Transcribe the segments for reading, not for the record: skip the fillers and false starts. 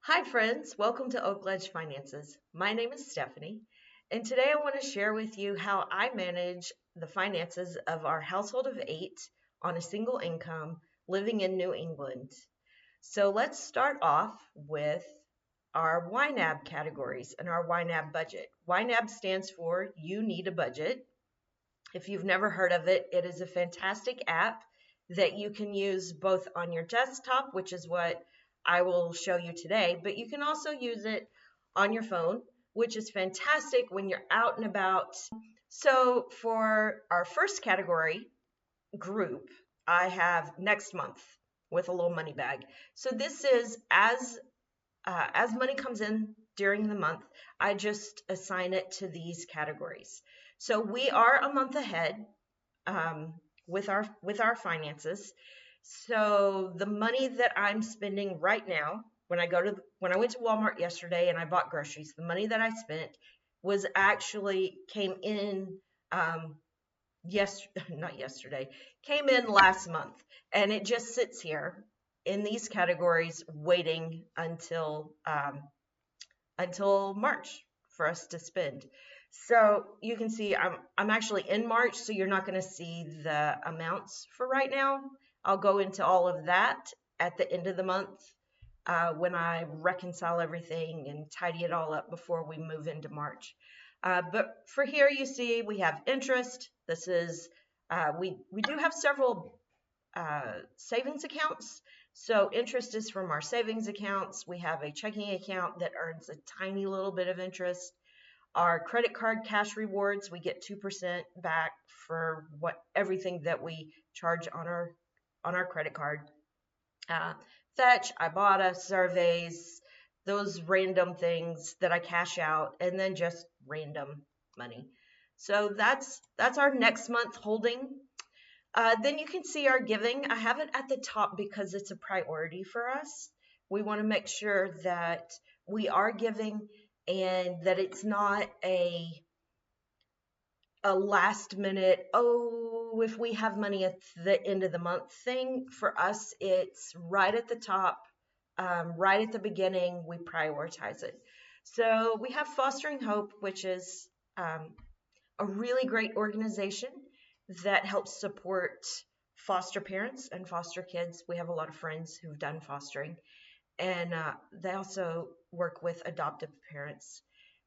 Hi, friends. Welcome to Oak Ledge Finances. My name is Stephanie, and today I want to share with you how I manage the finances of our household of 8 on a single income living in New England. So let's start off with our YNAB categories and our YNAB budget. YNAB stands for You Need a Budget. If you've never heard of it, it is a fantastic app that you can use both on your desktop, which is what I will show you today, but you can also use it on your phone, which is fantastic when you're out and about. So for our first category group, I have next month with a little money bag. So this is as money comes in during the month, I just assign it to these categories. So we are a month ahead with our finances. So the money that I'm spending right now, when I went to Walmart yesterday and I bought groceries, the money that I spent was actually came in not yesterday, came in last month, and it just sits here in these categories waiting until March for us to spend. So you can see I'm actually in March, so you're not going to see the amounts for right now. I'll go into all of that at the end of the month when I reconcile everything and tidy it all up before we move into March. But for here, you see we have interest. This is we do have several savings accounts. So interest is from our savings accounts. We have a checking account that earns a tiny little bit of interest. Our credit card cash rewards, we get 2% back for everything that we charge on our credit card. Fetch, Ibotta, surveys, those random things that I cash out, and then just random money. So that's our next month holding. Then you can see our giving. I have it at the top because it's a priority for us. We want to make sure that we are giving and that it's not a last minute, oh, if we have money at the end of the month thing. For us, it's right at the top, right at the beginning, we prioritize it. So we have Fostering Hope, which is a really great organization that helps support foster parents and foster kids. We have a lot of friends who've done fostering, and they also work with adoptive parents.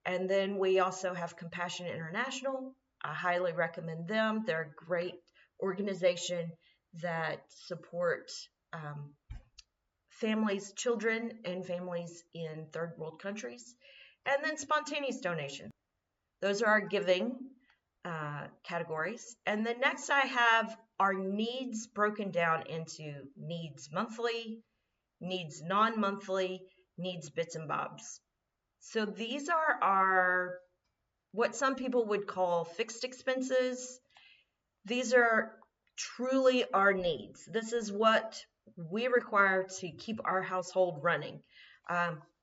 And then we also have Compassion International. I highly recommend them. They're a great organization that support families, children, and families in third world countries. And then spontaneous donation. Those are our giving categories. And then next I have our needs broken down into needs monthly, needs non-monthly, needs bits and bobs. So these are our, what some people would call fixed expenses. These are truly our needs. This is what we require to keep our household running.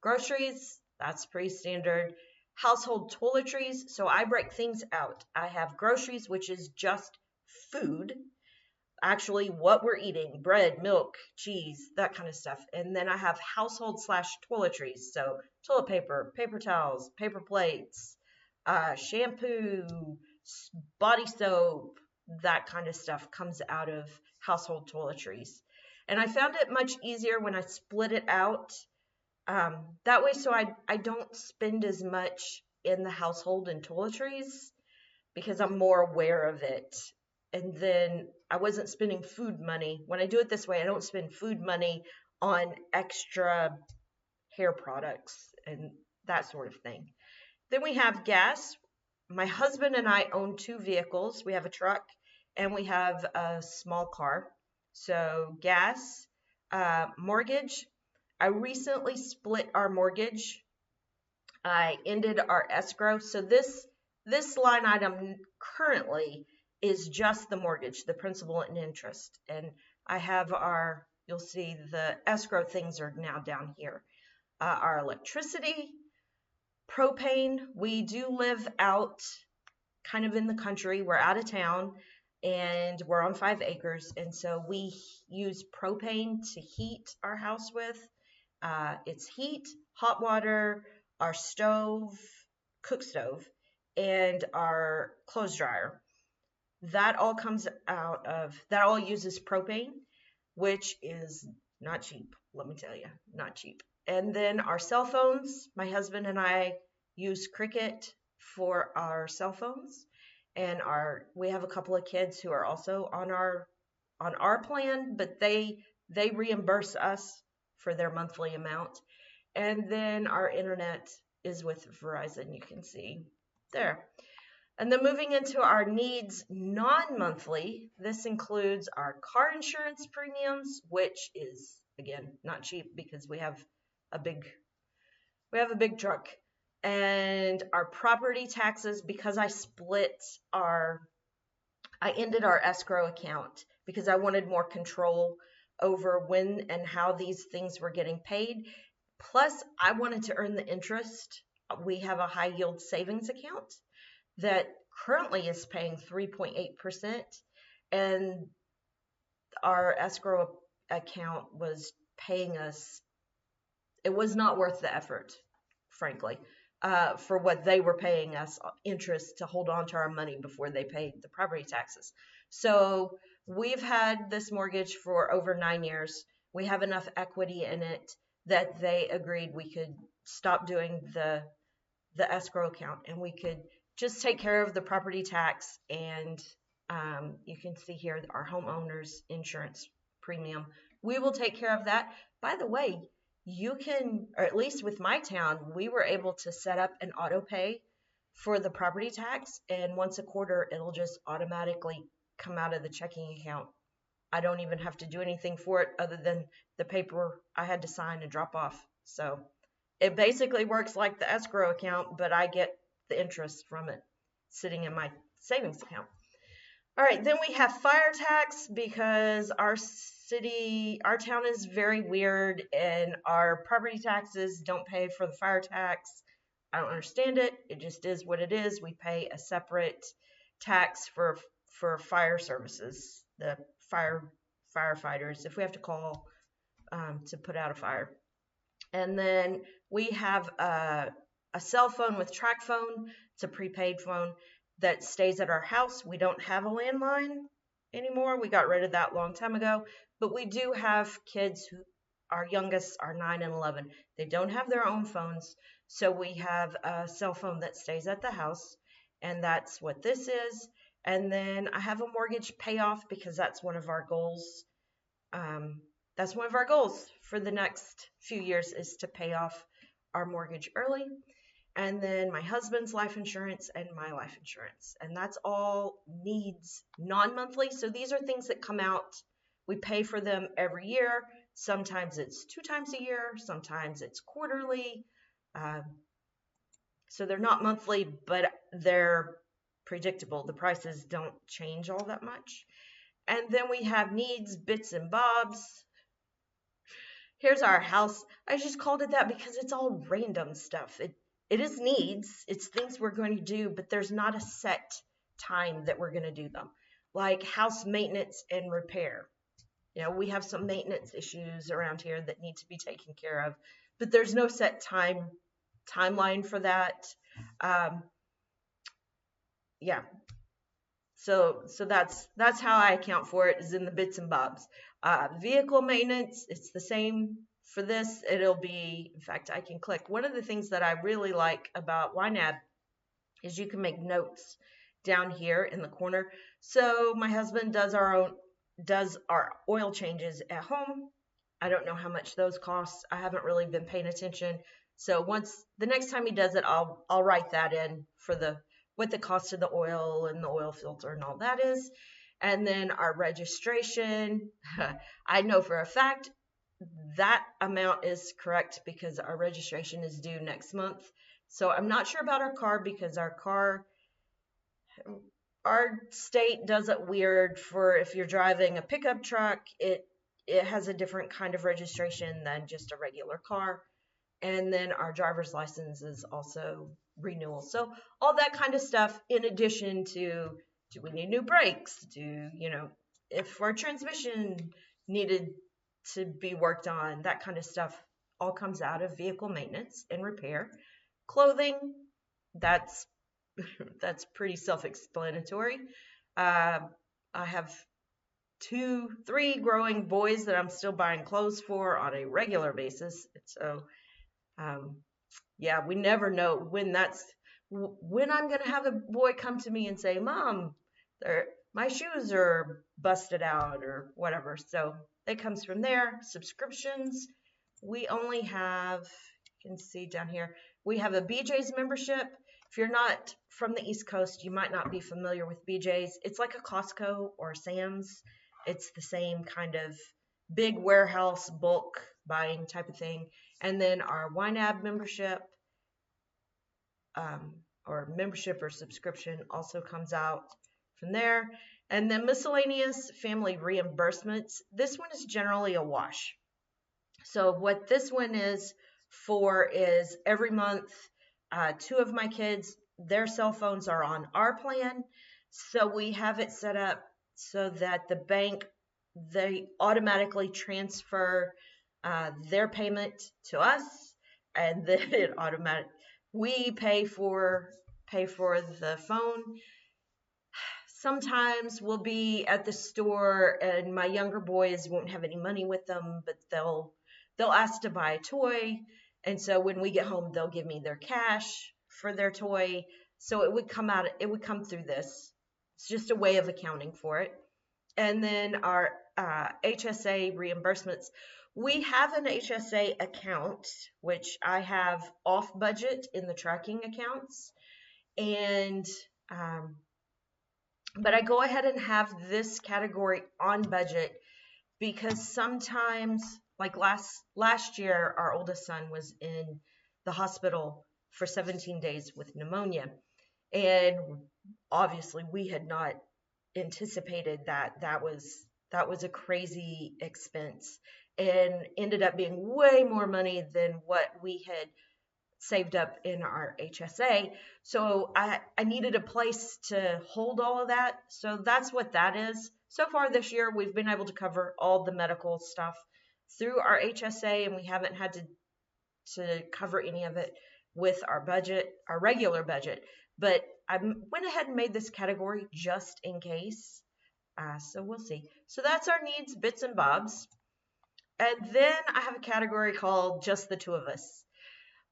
Groceries, that's pretty standard. Household toiletries, so I break things out. I have groceries, which is just food, actually what we're eating, bread, milk, cheese, that kind of stuff. And then I have household / toiletries, so toilet paper, paper towels, paper plates, shampoo, body soap, that kind of stuff comes out of household toiletries. And I found it much easier when I split it out that way, so I don't spend as much in the household and toiletries because I'm more aware of it. And then I wasn't spending food money. When I do it this way, I don't spend food money on extra hair products and that sort of thing. Then we have gas. My husband and I own 2 vehicles. We have a truck and we have a small car. So gas, mortgage. I recently split our mortgage. I ended our escrow. So this line item currently is just the mortgage, the principal and interest. And I have you'll see the escrow things are now down here. Our electricity, propane. We do live out kind of in the country. We're out of town and we're on 5 acres. And so we use propane to heat our house with. It's heat, hot water, our stove, cook stove, and our clothes dryer. That all uses propane, which is not cheap, let me tell you, not cheap. And then our cell phones, my husband and I use Cricket for our cell phones, and we have a couple of kids who are also on our plan, but they reimburse us for their monthly amount. And then our internet is with Verizon, you can see there. And then moving into our needs non-monthly, this includes our car insurance premiums, which is again not cheap because a big we have a big truck, and our property taxes because I ended our escrow account because I wanted more control over when and how these things were getting paid. Plus, I wanted to earn the interest. We have a high yield savings account that currently is paying 3.8%, and our escrow account was paying us, it was not worth the effort, frankly, for what they were paying us interest to hold on to our money before they paid the property taxes. So we've had this mortgage for over 9 years. We have enough equity in it that they agreed we could stop doing the escrow account and we could just take care of the property tax. And you can see here our homeowners insurance premium. We will take care of that. By the way, you can, or at least with my town, we were able to set up an auto pay for the property tax, and once a quarter it'll just automatically come out of the checking account. I don't even have to do anything for it other than the paper I had to sign and drop off. So it basically works like the escrow account, but I get the interest from it sitting in my savings account. All right, then we have fire tax because our town is very weird, and our property taxes don't pay for the fire tax. I don't understand it. It just is what it is. We pay a separate tax for fire services, the firefighters, if we have to call to put out a fire. And then we have a cell phone with track phone. It's a prepaid phone that stays at our house. We don't have a landline anymore. We got rid of that a long time ago. But we do have kids who, our youngest are 9 and 11. They don't have their own phones. So we have a cell phone that stays at the house. And that's what this is. And then I have a mortgage payoff because that's one of our goals. That's one of our goals for the next few years is to pay off our mortgage early. And then my husband's life insurance and my life insurance. And that's all needs non-monthly. So these are things that come out. We pay for them every year. Sometimes it's 2 times a year. Sometimes it's quarterly. So they're not monthly, but they're predictable. The prices don't change all that much. And then we have needs, bits and bobs. Here's our house. I just called it that because it's all random stuff. It is needs. It's things we're going to do, but there's not a set time that we're going to do them. Like house maintenance and repair. You know, we have some maintenance issues around here that need to be taken care of, but there's no set timeline for that. Yeah. So that's how I account for it, is in the bits and bobs. Vehicle maintenance, it's the same for this. It'll be, in fact, I can click. One of the things that I really like about YNAB is you can make notes down here in the corner. So my husband does our oil changes at home. I don't know how much those cost. I haven't really been paying attention. So the next time he does it, I'll write that in for what the cost of the oil and the oil filter and all that is. And then our registration, I know for a fact that amount is correct because our registration is due next month. So I'm not sure about our car because our state does it weird for if you're driving a pickup truck, it has a different kind of registration than just a regular car. And then our driver's license is also renewal. So all that kind of stuff, in addition to, do we need new brakes? If our transmission needed to be worked on, that kind of stuff all comes out of vehicle maintenance and repair. Clothing, that's that's pretty self-explanatory. Uh, I have 3 growing boys that I'm still buying clothes for on a regular basis. So, um, yeah, we never know when I'm gonna have a boy come to me and say, "Mom, my shoes are busted out," or whatever. So that comes from there. Subscriptions, we only have, you can see down here, we have a BJ's membership. If you're not from the East Coast, you might not be familiar with BJ's. It's like a Costco or Sam's. It's the same kind of big warehouse bulk buying type of thing. And then our YNAB membership, or membership or subscription, also comes out from there. And then miscellaneous family reimbursements. This one is generally a wash. So what this one is for is every month, 2 of my kids, their cell phones are on our plan. So we have it set up so that the bank, they automatically transfer their payment to us, and then we pay for the phone. Sometimes we'll be at the store and my younger boys won't have any money with them, but they'll ask to buy a toy, and so when we get home they'll give me their cash for their toy. So it would come through this. It's just a way of accounting for it. And then our HSA reimbursements. We have an HSA account, which I have off budget in the tracking accounts, and but I go ahead and have this category on budget because sometimes, like last year, our oldest son was in the hospital for 17 days with pneumonia, and obviously we had not anticipated that was a crazy expense, and ended up being way more money than what we had saved up in our HSA. So I needed a place to hold all of that. So that's what that is. So far this year, we've been able to cover all the medical stuff through our HSA, and we haven't had to cover any of it with our budget, our regular budget. But I went ahead and made this category just in case. So we'll see. So that's our needs, bits and bobs. And then I have a category called just the 2 of us.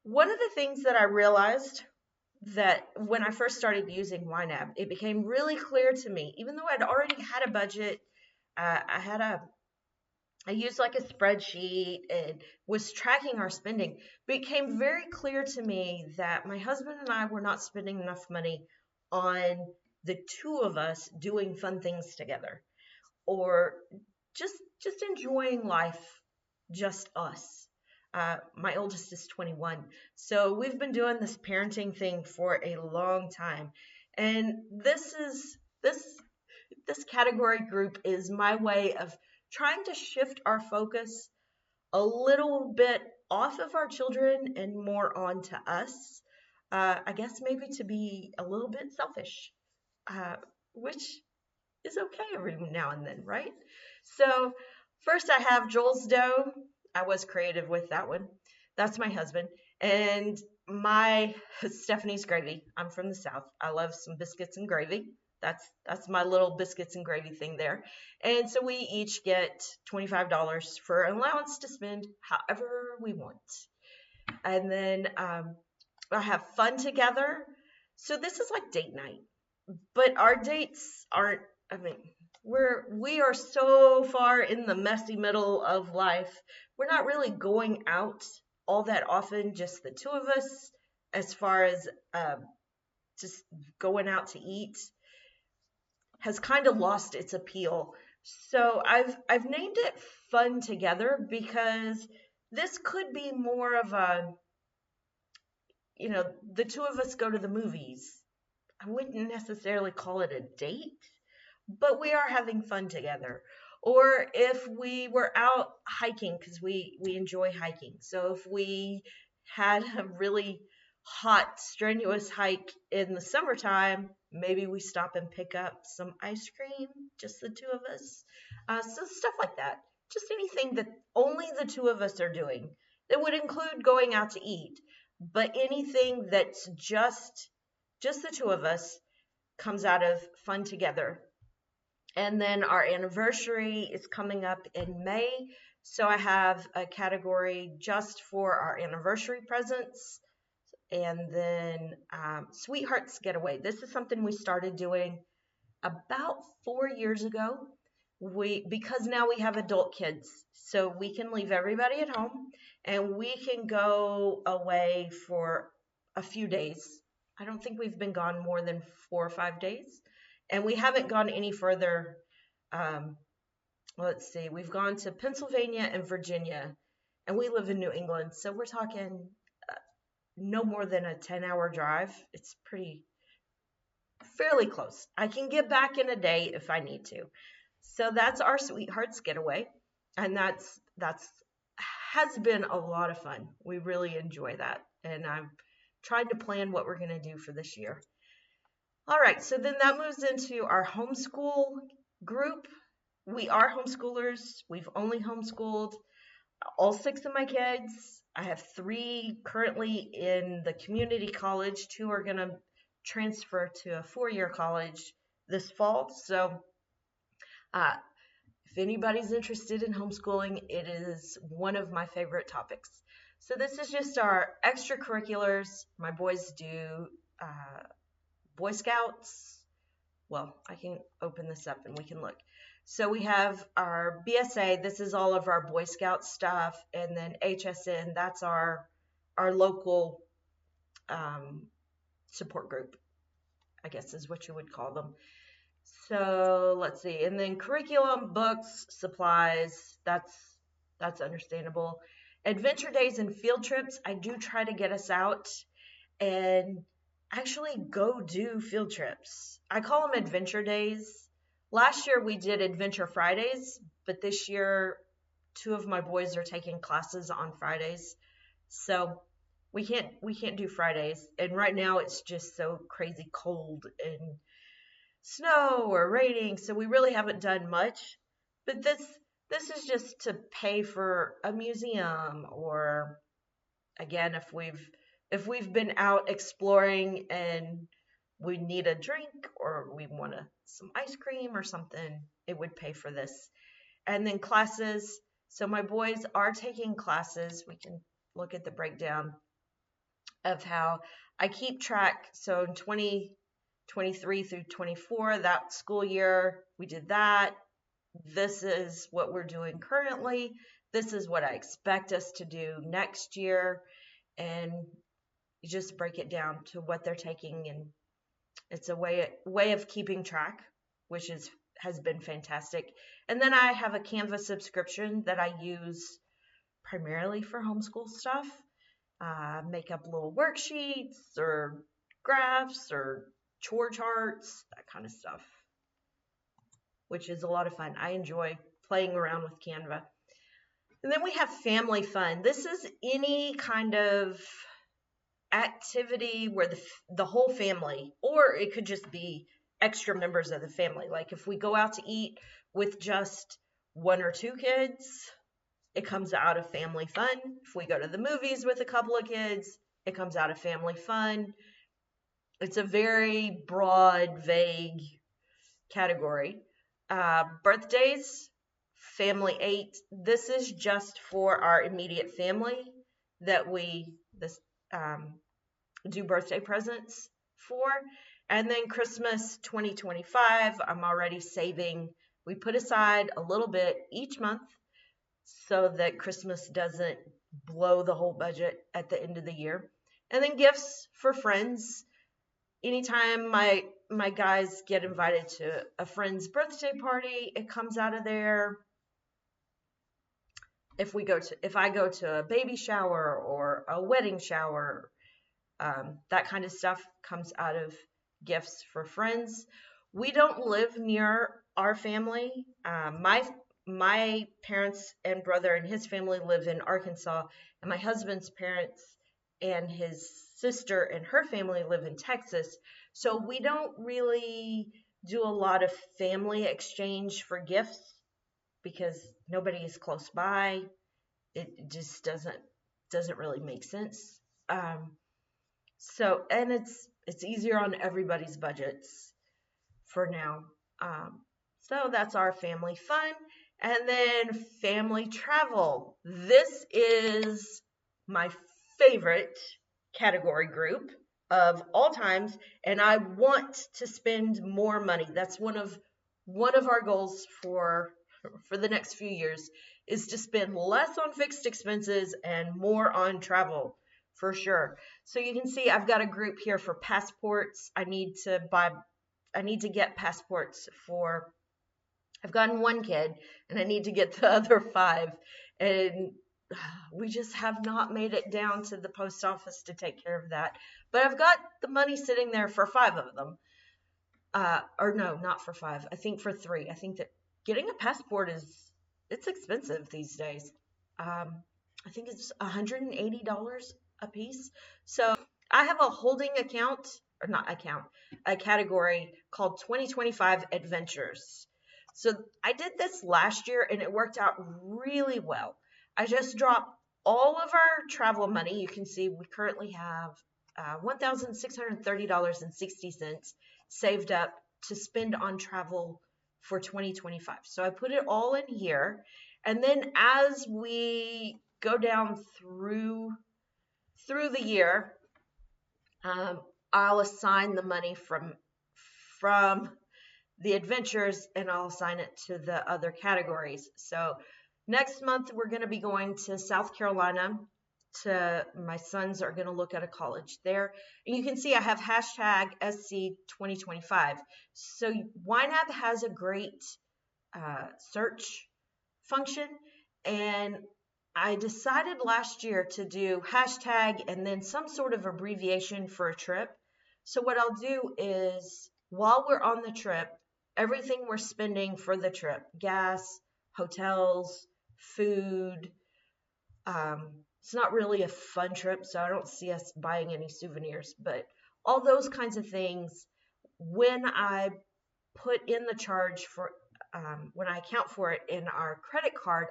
One of the things that I realized that when I first started using YNAB, it became really clear to me, even though I'd already had a budget, I used like a spreadsheet and was tracking our spending. It became very clear to me that my husband and I were not spending enough money on the 2 of us doing fun things together, or just enjoying life, just us. My oldest is 21, so we've been doing this parenting thing for a long time, and this category group is my way of trying to shift our focus a little bit off of our children and more onto us. I guess maybe to be a little bit selfish, which is okay every now and then, right? So first I have Joel's Dough. I was creative with that one. That's my husband. And my Stephanie's Gravy. I'm from the South. I love some biscuits and gravy. That's my little biscuits and gravy thing there. And so we each get $25 for an allowance to spend however we want. And then I have Fun Together. So this is like date night. But our dates aren't, I mean, we are so far in the messy middle of life. We're not really going out all that often, just the 2 of us, as far as just going out to eat has kind of lost its appeal. So I've named it Fun Together because this could be more of a, the 2 of us go to the movies. I wouldn't necessarily call it a date, but we are having fun together. Or if we were out hiking, because we enjoy hiking. So if we had a really hot, strenuous hike in the summertime, maybe we stop and pick up some ice cream, just the 2 of us. So stuff like that. Just anything that only the 2 of us are doing. It would include going out to eat, but anything that's just the two of us comes out of fun together. And then our anniversary is coming up in May. So I have a category just for our anniversary presents. And then Sweethearts Getaway. This is something we started doing about 4 years ago. Because now we have adult kids, so we can leave everybody at home and we can go away for a few days. I don't think we've been gone more than 4 or 5 days, and we haven't gone any further. Um, let's see, we've gone to Pennsylvania and Virginia, and we live in New England, so we're talking no more than a 10-hour drive. It's fairly close. I can get back in a day if I need to. So that's our Sweethearts Getaway, and that's has been a lot of fun. We really enjoy that, and I'm trying to plan what we're going to do for this year. All right, so then that moves into our homeschool group. We are homeschoolers. We've only homeschooled all 6 of my kids. I have 3 currently in the community college. 2 are going to transfer to a 4-year college this fall. So if anybody's interested in homeschooling, it is one of my favorite topics. So this is just our extracurriculars. My boys do Boy Scouts. Well, I can open this up and we can look. So we have our BSA. This is all of our Boy Scout stuff. And then HSN, that's our local support group, I guess is what you would call them. So let's see. And then curriculum, books, supplies, that's understandable. Adventure days and field trips, I do try to get us out and actually go do field trips. I call them adventure days. Last year we did Adventure Fridays, but this year 2 of my boys are taking classes on Fridays. So we can't do Fridays. And right now it's just so crazy cold and snow or raining, so we really haven't done much. But this is just to pay for a museum, or again, if we've been out exploring and we need a drink or we want some ice cream or something, it would pay for this. And then classes. So my boys are taking classes. We can look at the breakdown of how I keep track. So in 2023 through 24, that school year, we did that. This is what we're doing currently. This is what I expect us to do next year. And you just break it down to what they're taking, and it's a way of keeping track, which has been fantastic. And then I have a Canva subscription that I use primarily for homeschool stuff. Make up little worksheets or graphs or chore charts, that kind of stuff, which is a lot of fun. I enjoy playing around with Canva. And then we have family fun. This is any kind of activity where the whole family, or it could just be extra members of the family. Like if we go out to eat with just 1 or 2 kids, it comes out of family fun. If we go to the movies with a couple of kids, it comes out of family fun. It's a very broad, vague category. Birthdays, family 8. This is just for our immediate family that we do birthday presents for. And then Christmas 2025, I'm already saving. We put aside a little bit each month so that Christmas doesn't blow the whole budget at the end of the year. And then gifts for friends. Anytime my guys get invited to a friend's birthday party, it comes out of there. If I go to a baby shower or a wedding shower, that kind of stuff comes out of gifts for friends. We don't live near our family. My parents and brother and his family live in Arkansas, and my husband's parents and his sister and her family live in Texas. So we don't really do a lot of family exchange for gifts because nobody is close by. It just doesn't doesn't really make sense. And it's easier on everybody's budgets for now. Um, so that's our family fun. And then family travel. This is my favorite category group of all times, and I want to spend more money. That's one of our goals for the next few years, is to spend less on fixed expenses and more on travel for sure. So you can see I've got a group here for passports. I need to get passports for, I've gotten one kid and I need to get the other 5. And we just have not made it down to the post office to take care of that. But I've got the money sitting there for 5 of them. Or no, not for 5. I think for 3. I think that getting a passport it's expensive these days. I think it's $180 a piece. So I have a holding account, or not account, a category called 2025 Adventures. So I did this last year and it worked out really well. I just dropped all of our travel money. You can see we currently have $1,630.60 saved up to spend on travel for 2025. So I put it all in here. And then as we go down through the year, I'll assign the money from the adventures and I'll assign it to the other categories. So next month we're going to be going to South Carolina. My sons are going to look at a college there. And you can see I have hashtag SC2025. So YNAB has a great search function, and I decided last year to do hashtag and then some sort of abbreviation for a trip. So what I'll do is, while we're on the trip, everything we're spending for the trip, gas, hotels, food, it's not really a fun trip, so I don't see us buying any souvenirs, but all those kinds of things, when I put in the charge for, when I account for it in our credit card,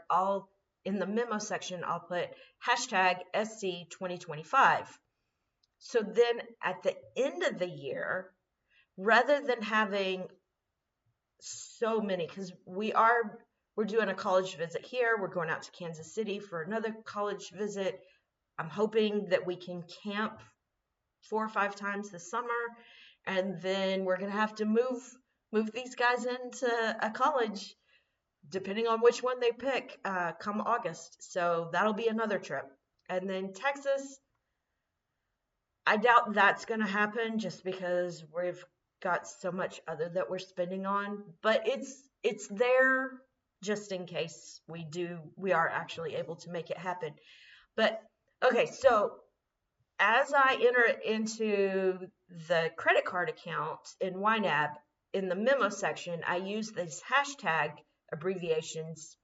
in the memo section, I'll put hashtag SC2025. So then at the end of the year, rather than having so many, because we're doing a college visit here, we're going out to Kansas City for another college visit. I'm hoping that we can camp 4 or 5 times this summer, and then we're going to have to move these guys into a college, depending on which one they pick, come August. So that'll be another trip. And then Texas, I doubt that's going to happen just because we've got so much other that we're spending on, but it's there just in case we are actually able to make it happen. But okay, so as I enter it into the credit card account in YNAB, in the memo section, I use these hashtag abbreviations.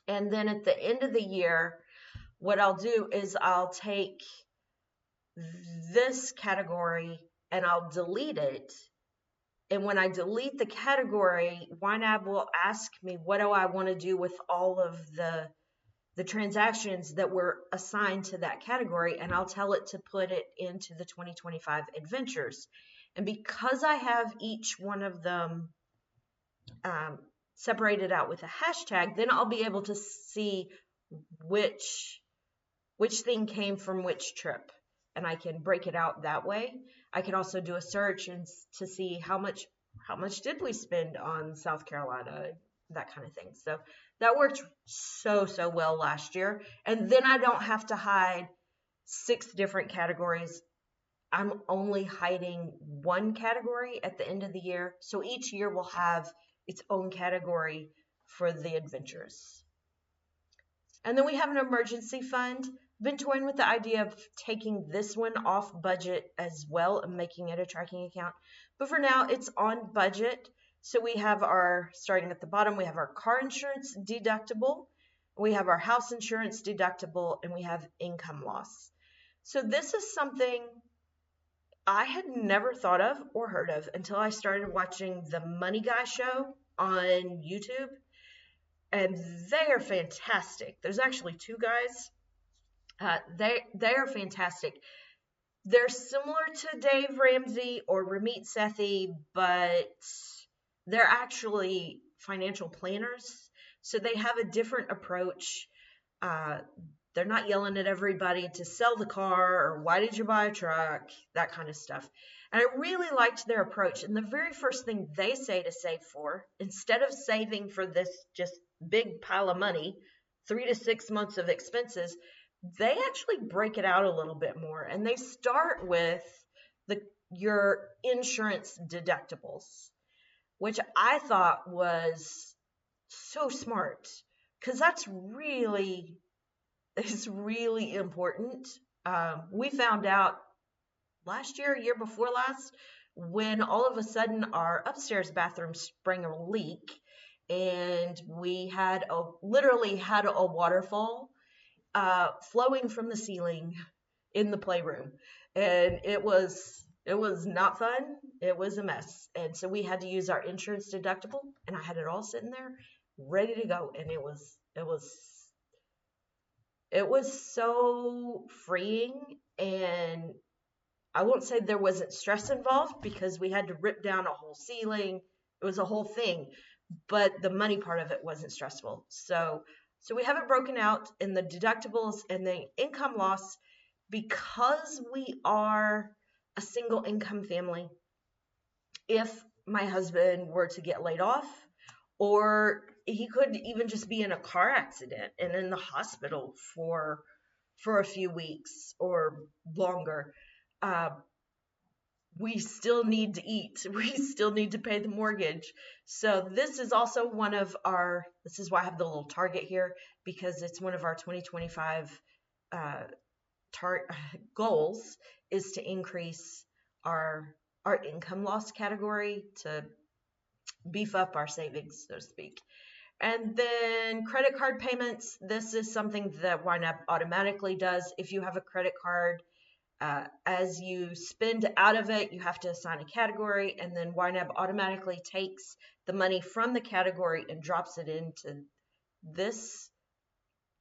And then at the end of the year, what I'll do is I'll take this category and I'll delete it. And when I delete the category, YNAB will ask me, what do I want to do with all of the transactions that were assigned to that category, and I'll tell it to put it into the 2025 adventures. And because I have each one of them separated out with a hashtag, then I'll be able to see which thing came from which trip, and I can break it out that way. I can also do a search and to see how much did we spend on South Carolina, that kind of thing. So that worked so well last year. And then I don't have to hide 6 different categories. I'm only hiding one category at the end of the year. So each year will have its own category for the adventures. And then we have an emergency fund. I've been toying with the idea of taking this one off budget as well and making it a tracking account. But for now, it's on budget. So we have starting at the bottom, we have our car insurance deductible, we have our house insurance deductible, and we have income loss. So this is something I had never thought of or heard of until I started watching the Money Guy show on YouTube. And they are fantastic. There's actually 2 guys. They are fantastic. They're similar to Dave Ramsey or Ramit Sethi, but they're actually financial planners. So they have a different approach. Uh, they're not yelling at everybody to sell the car or why did you buy a truck, that kind of stuff. And I really liked their approach. And the very first thing they say to save for, instead of saving for this just big pile of money, 3 to 6 months of expenses, they actually break it out a little bit more. And they start with the your insurance deductibles, which I thought was so smart because that's really is really important. We found out last year, year before last, when all of a sudden our upstairs bathroom sprang a leak, and we had literally had a waterfall flowing from the ceiling in the playroom, and it was not fun. It was a mess, and so we had to use our insurance deductible, and I had it all sitting there ready to go, and it was so freeing. And I won't say there wasn't stress involved because we had to rip down a whole ceiling. It was a whole thing, but the money part of it wasn't stressful. So we have it broken out in the deductibles and the income loss because we are a single income family. If my husband were to get laid off, or he could even just be in a car accident and in the hospital for a few weeks or longer, uh, we still need to eat. We still need to pay the mortgage. So this is also this is why I have the little target here, because it's one of our 2025 uh, goals is to increase our income loss category to beef up our savings, so to speak. And then credit card payments. This is something that YNAB automatically does. If you have a credit card, as you spend out of it, you have to assign a category, and then YNAB automatically takes the money from the category and drops it into this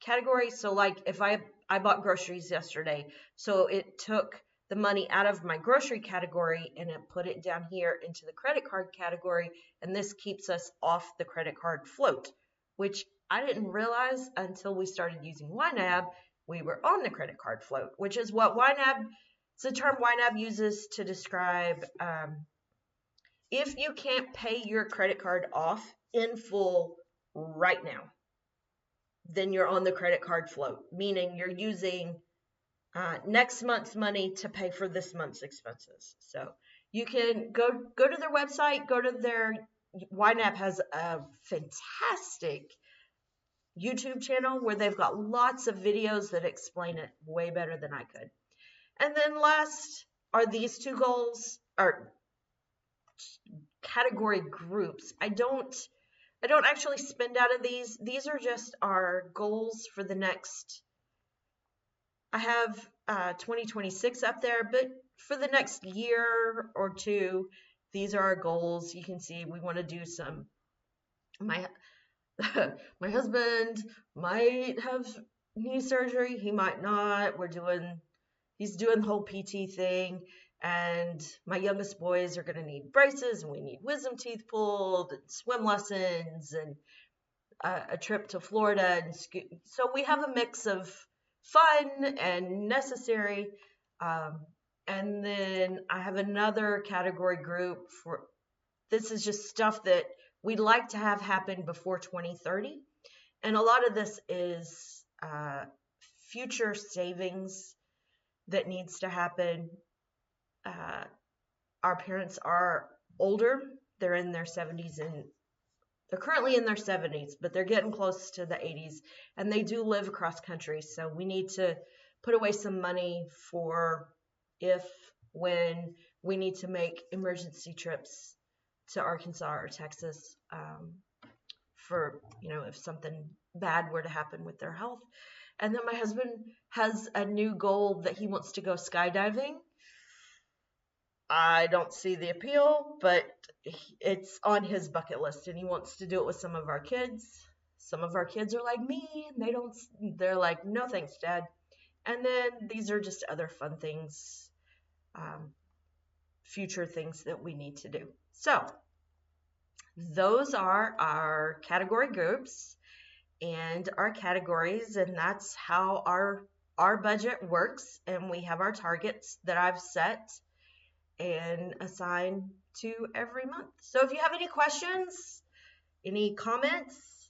category. So like if I bought groceries yesterday, so it took the money out of my grocery category and it put it down here into the credit card category, and this keeps us off the credit card float, which I didn't realize until we started using YNAB. We were on the credit card float, which is what YNAB, it's a term YNAB uses to describe if you can't pay your credit card off in full right now, then you're on the credit card float, meaning you're using next month's money to pay for this month's expenses. So you can go to their website, go to their YNAB has a fantastic YouTube channel where they've got lots of videos that explain it way better than I could. And then last are these two goals, or category groups. I don't actually spend out of these. These are just our goals for the next, I have 2026 up there, but for the next year or two, these are our goals. You can see we want to do some, my my husband might have knee surgery, he might not. He's doing the whole PT thing, and my youngest boys are going to need braces, and we need wisdom teeth pulled, and swim lessons, and a trip to Florida. And so we have a mix of fun and necessary. And then I have another category group for, this is just stuff that we'd like to have happen before 2030. And a lot of this is future savings that needs to happen. Our parents are older. They're in their 70s, and they're currently in their 70s, but they're getting close to the 80s, and they do live across country. So we need to put away some money for when we need to make emergency trips to Arkansas or Texas, for, if something bad were to happen with their health. And then my husband has a new goal that he wants to go skydiving. I don't see the appeal, but it's on his bucket list, and he wants to do it with some of our kids. Some of our kids are like me, and they're like, no thanks, Dad. And then these are just other fun things, future things that we need to do. So those are our category groups and our categories, and that's how our budget works. And we have our targets that I've set and assign to every month. So if you have any questions, any comments,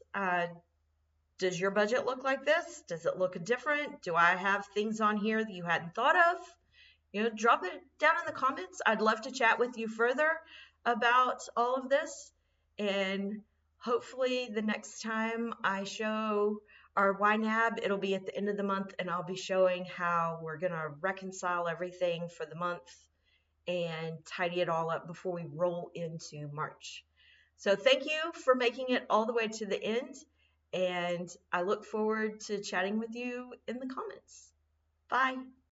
does your budget look like this? Does it look different? Do I have things on here that you hadn't thought of? Drop it down in the comments. I'd love to chat with you further about all of this. And hopefully the next time I show our YNAB, it'll be at the end of the month, and I'll be showing how we're going to reconcile everything for the month and tidy it all up before we roll into March. So thank you for making it all the way to the end, and I look forward to chatting with you in the comments. Bye.